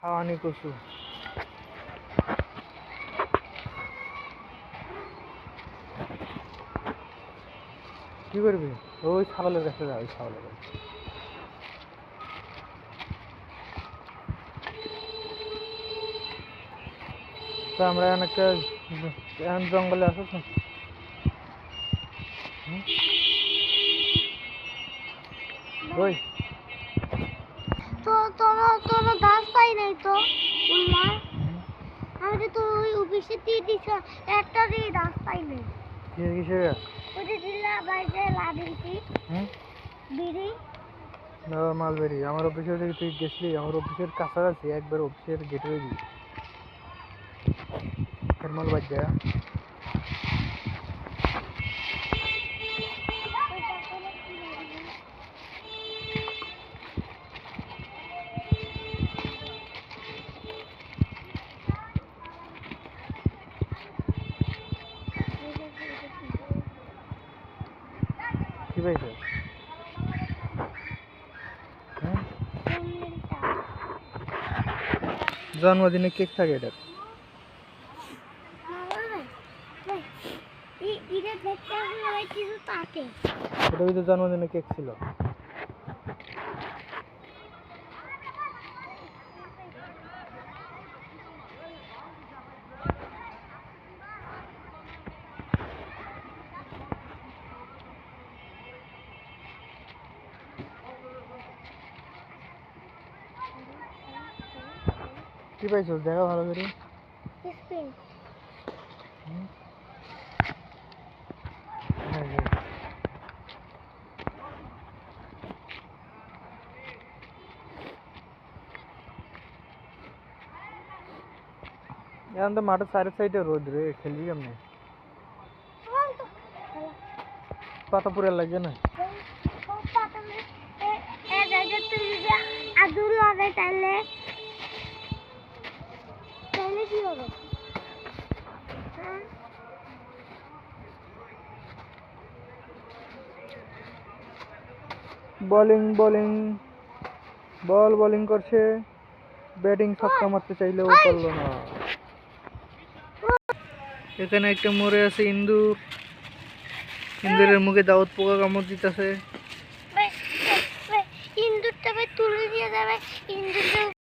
খাওয়ানি কচু। কি করবি? ওই ছাগলের কাছে যা, ওই ছাগলের কাছে। তো আমরা একটা এখন জঙ্গলে আসিস না? ওই তো তোরা তোরা গাছ পাই নাই তো উল্লা আমি তো ওই অফিসে দিয়ে দিছ একটা দিয়ে গাছ পাই নাই কিসের ওই যে দিলা বাইরে লাদিছি বিড়ি মালবেরি। আমার অফিসে তুই গেছিলি, আমার অফিসের কাছাকাছি একবার অফিসের গেটওয়ে দিই থার্মাল বাজ যায়। কি পাইছে? জন্মদিনে কেক থাকে এটা। এটা কিন্তু জন্মদিনে কেক ছিল। কি পাইছো দেখা ভালো করে। এখন তো মাঠের চারের সাইডে রোদ রে, খেলবি কেমনে? পাতা পুরে লাগছে না? বোলিং করছে, ব্যাটিং ছক্কা মারতে চাইলেও পারলো না। এখানে একটা মরে আছে ইন্দুর, ইন্দুরের মুখে দাউদ পোকা কামড় দিতেছে। ইন্দুরটা তুলে দিয়ে যাবে ইন্দুরটা